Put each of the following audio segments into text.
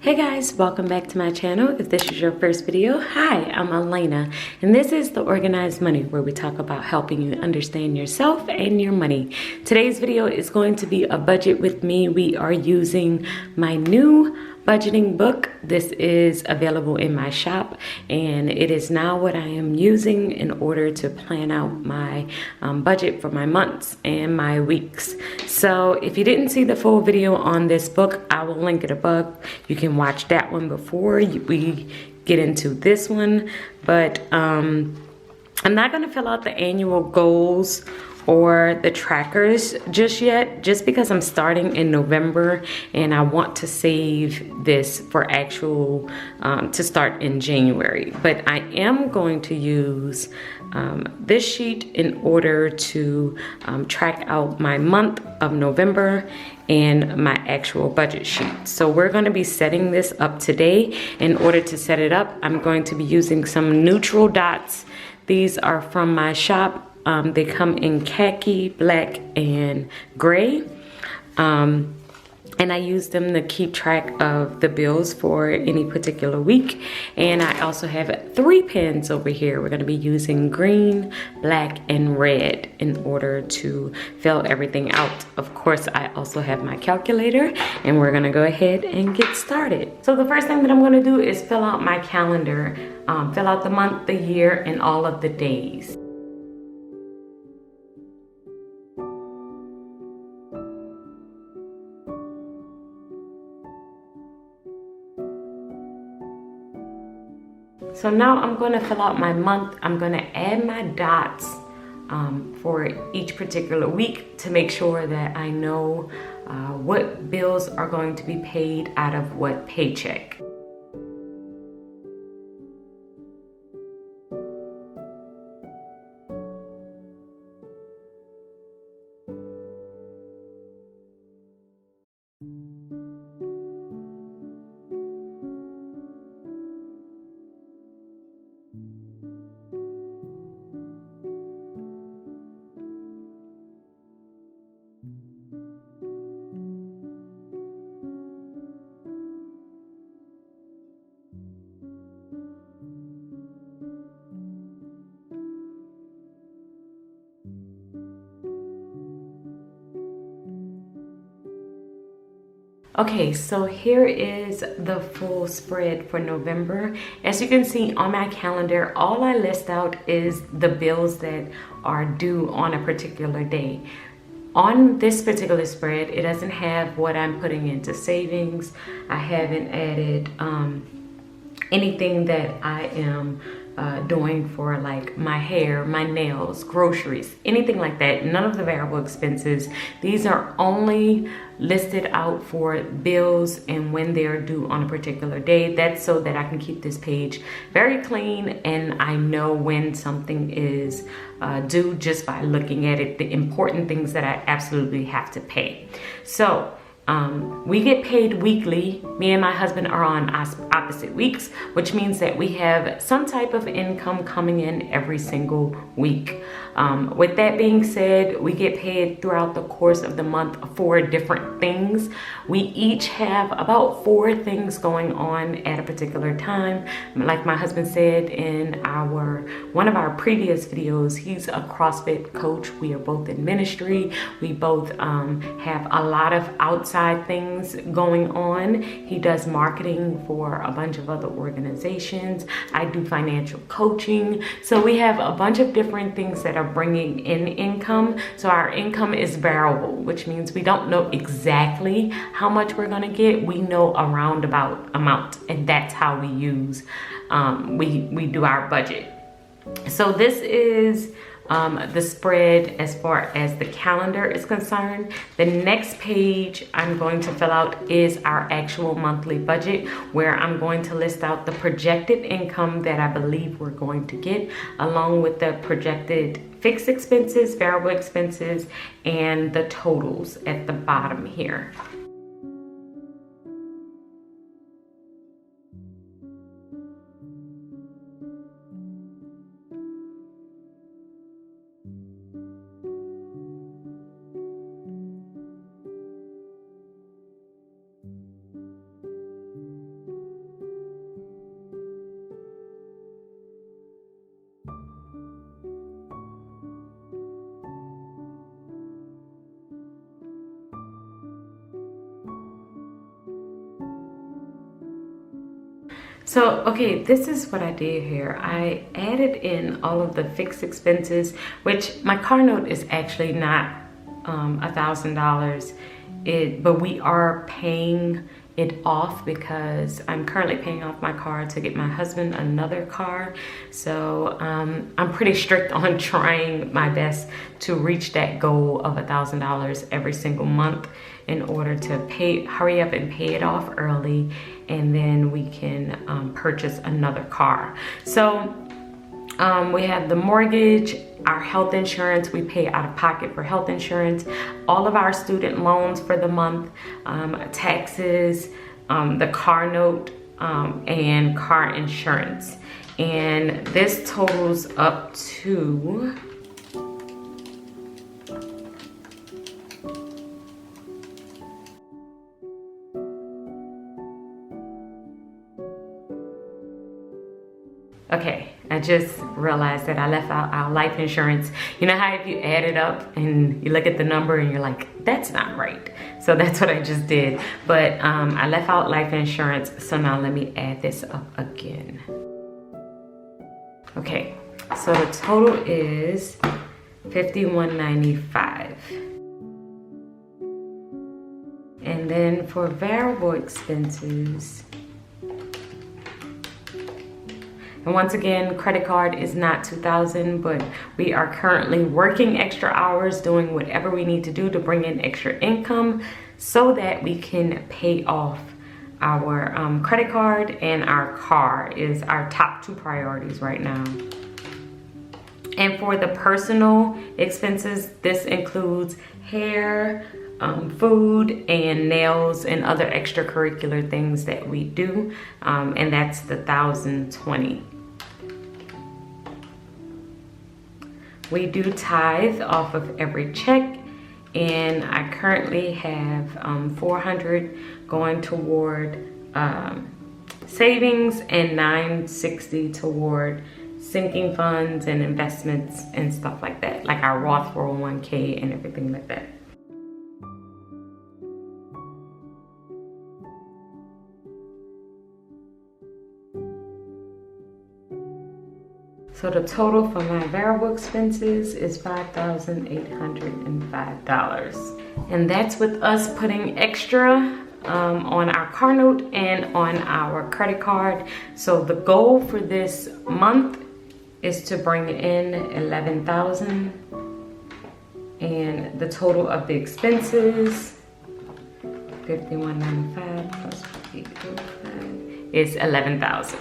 Hey guys, welcome back to my channel. If this is your first video, hi, I'm Alaina, and this is the Organized Money, where we talk about helping you understand yourself and your money. Today's video is going to be a budget with me. We are using my new budgeting book. This is available in my shop, and it is now what I am using in order to plan out my budget for my months and my weeks. So if you didn't see the full video on this book, I will link it above. You can watch that one before we get into this one, but I'm not going to fill out the annual goals or the trackers just yet, just because I'm starting in November and I want to save this for actual to start in January. But I am going to use this sheet in order to track out my month of November and my actual budget sheet. So we're going to be setting this up today. In order to set it up, I'm going to be using some neutral dots. These are from my shop. They come in khaki, black, and gray. And I use them to keep track of the bills for any particular week. And I also have 3 pens over here. We're gonna be using green, black, and red in order to fill everything out. Of course, I also have my calculator, and we're gonna go ahead and get started. So the first thing that I'm gonna do is fill out my calendar, fill out the month, the year, and all of the days. So now I'm going to fill out my month. I'm going to add my dots for each particular week to make sure that I know what bills are going to be paid out of what paycheck. Okay, so here is the full spread for November. As you can see on my calendar, all I list out is the bills that are due on a particular day. On this particular spread, it doesn't have what I'm putting into savings. I haven't added anything that I am doing for like my hair, my nails, groceries, anything like that. None of the variable expenses. These are only listed out for bills and when they're due on a particular day. That's so that I can keep this page very clean and I know when something is due just by looking at it, the important things that I absolutely have to pay. So we get paid weekly. Me and my husband are on opposite weeks, which means that we have some type of income coming in every single week. With that being said, we get paid throughout the course of the month for different things. We each have about 4 things going on at a particular time. Like my husband said in one of our previous videos, he's a CrossFit coach. We are both in ministry. We both have a lot of outside things going on. He does marketing for a bunch of other organizations. I do financial coaching. So we have a bunch of different things that are bringing in income. So our income is variable, which means we don't know exactly how much we're going to get. We know a roundabout amount, and that's how we use we do our budget. So this is the spread as far as the calendar is concerned. The next page I'm going to fill out is our actual monthly budget, where I'm going to list out the projected income that I believe we're going to get, along with the projected fixed expenses, variable expenses, and the totals at the bottom here. So, okay, this is what I did here. I added in all of the fixed expenses, which my car note is actually not $1,000. But we are paying it off because I'm currently paying off my car to get my husband another car. So I'm pretty strict on trying my best to reach that goal of $1,000 every single month in order to hurry up and pay it off early, and then we can purchase another car. So we have the mortgage, our health insurance, we pay out of pocket for health insurance, all of our student loans for the month, taxes, the car note, and car insurance. And this totals up to okay, I just realized that I left out our life insurance. You know how if you add it up and you look at the number and you're like, that's not right. So that's what I just did. But I left out life insurance. So now let me add this up again. Okay, so the total is $51.95. And then for variable expenses, and once again, credit card is not $2,000, but we are currently working extra hours, doing whatever we need to do to bring in extra income so that we can pay off our credit card, and our car is our top two priorities right now. And for the personal expenses, this includes hair, food, and nails, and other extracurricular things that we do, and that's the $1,020. We do tithe off of every check, and I currently have $400 going toward savings and $960 toward sinking funds and investments and stuff like that, like our Roth 401k and everything like that. So the total for my variable expenses is $5,805. And that's with us putting extra on our car note and on our credit card. So the goal for this month is to bring in $11,000. And the total of the expenses, $51.95 plus $805, is $11,000.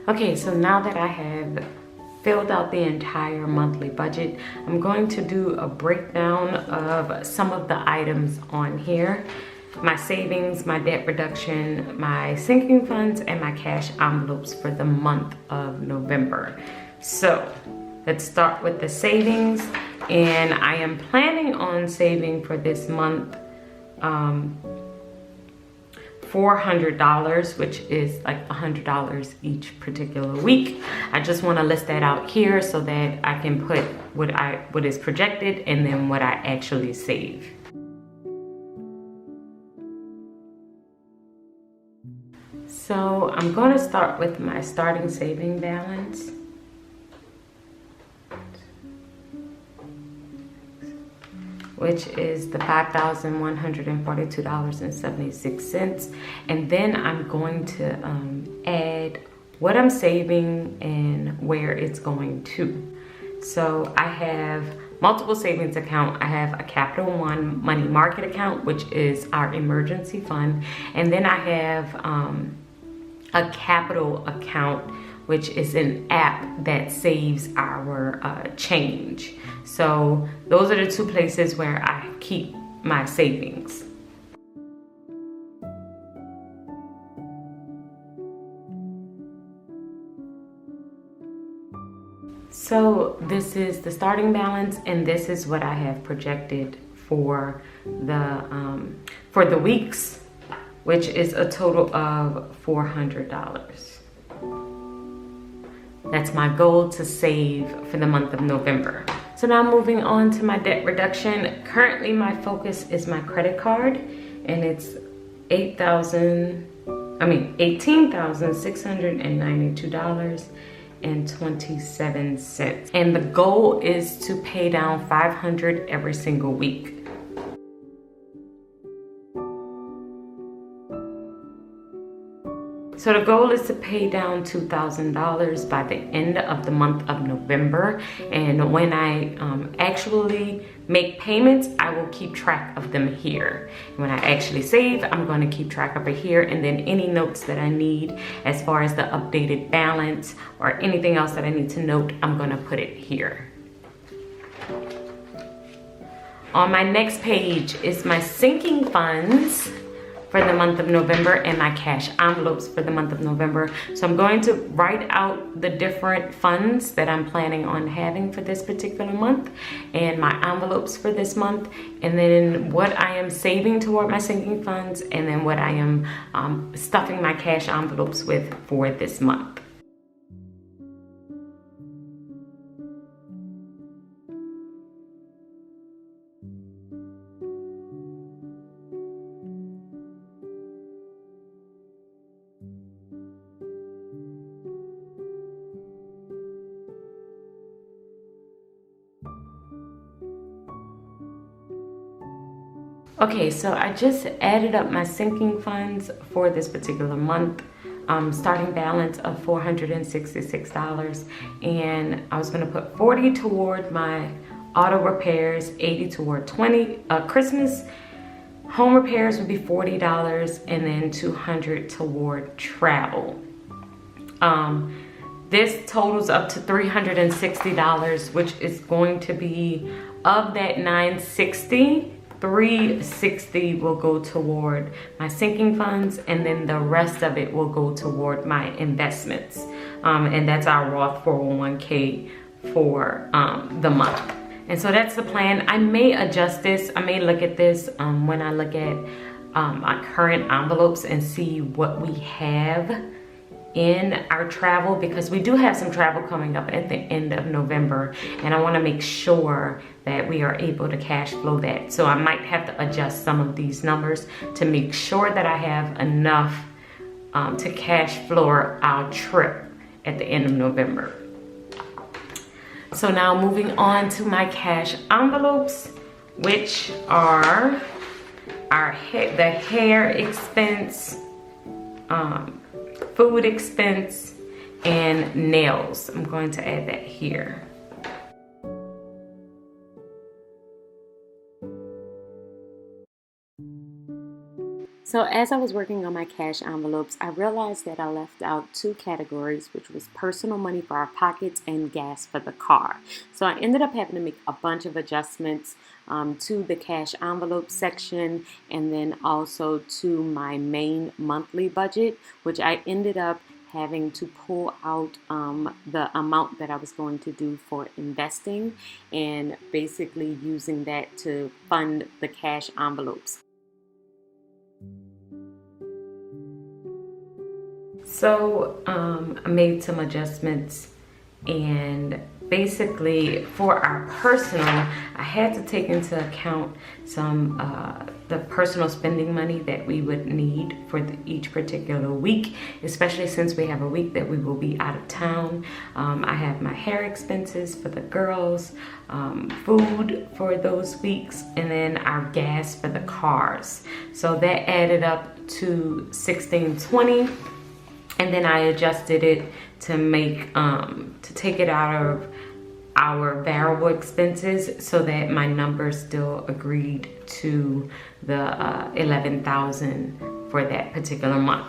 Okay, so now that I have filled out the entire monthly budget, I'm going to do a breakdown of some of the items on here. My savings, my debt reduction, my sinking funds, and my cash envelopes for the month of November. So let's start with the savings. And I am planning on saving for this month $400, which is like $100 each particular week. I just want to list that out here so that I can put what is projected and then what I actually save. So I'm going to start with my starting saving balance. Which is the $5,142.76. And then I'm going to add what I'm saving and where it's going to. So I have multiple savings account. I have a Capital One money market account, which is our emergency fund. And then I have a capital account, which is an app that saves our change. So those are the two places where I keep my savings. So this is the starting balance, and this is what I have projected for the weeks, which is a total of $400. That's my goal to save for the month of November. So now moving on to my debt reduction. Currently my focus is my credit card, and it's $18,692.27. And the goal is to pay down $500 every single week. So the goal is to pay down $2,000 by the end of the month of November. And when I actually make payments, I will keep track of them here. When I actually save, I'm going to keep track of it here. And then any notes that I need as far as the updated balance or anything else that I need to note, I'm going to put it here. On my next page is my sinking funds for the month of November and my cash envelopes for the month of November. So I'm going to write out the different funds that I'm planning on having for this particular month and my envelopes for this month, and then what I am saving toward my sinking funds, and then what I am stuffing my cash envelopes with for this month. Okay, so I just added up my sinking funds for this particular month. Starting balance of $466, and I was going to put 40 toward my auto repairs, 80 toward Christmas. Home repairs would be $40, and then 200 toward travel. This totals up to $360, which is going to be, of that $960, $360 will go toward my sinking funds, and then the rest of it will go toward my investments. And that's our Roth 401k for the month. And so that's the plan. I may adjust this. I may look at this when I look at my current envelopes and see what we have in our travel, because we do have some travel coming up at the end of November, and I want to make sure that we are able to cash flow that. So I might have to adjust some of these numbers to make sure that I have enough to cash flow our trip at the end of November. So now moving on to my cash envelopes, which are the hair expense, food expense, and nails. I'm going to add that here. So as I was working on my cash envelopes, I realized that I left out two categories, which was personal money for our pockets and gas for the car. So I ended up having to make a bunch of adjustments to the cash envelope section, and then also to my main monthly budget, which I ended up having to pull out the amount that I was going to do for investing, and basically using that to fund the cash envelopes. So I made some adjustments, and basically for our personal, I had to take into account some the personal spending money that we would need for each particular week, especially since we have a week that we will be out of town. I have my hair expenses for the girls, food for those weeks, and then our gas for the cars. So that added up to $1,620. And then I adjusted it to make to take it out of our variable expenses so that my numbers still agreed to the $11,000 for that particular month.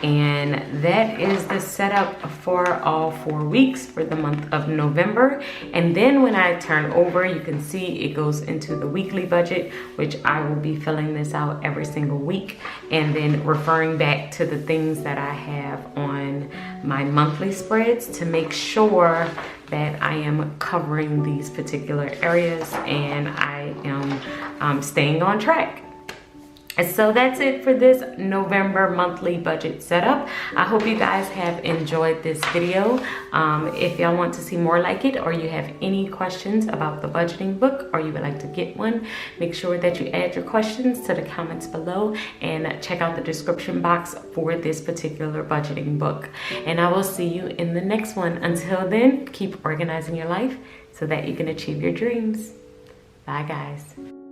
And that is the setup for all 4 weeks for the month of November. And then when I turn over, you can see it goes into the weekly budget, which I will be filling this out every single week, and then referring back to the things that I have on my monthly spreads to make sure that I am covering these particular areas and I am staying on track. So that's it for this November monthly budget setup. I hope you guys have enjoyed this video. If y'all want to see more like it, or you have any questions about the budgeting book, or you would like to get one, make sure that you add your questions to the comments below and check out the description box for this particular budgeting book. And I will see you in the next one. Until then, keep organizing your life so that you can achieve your dreams. Bye guys.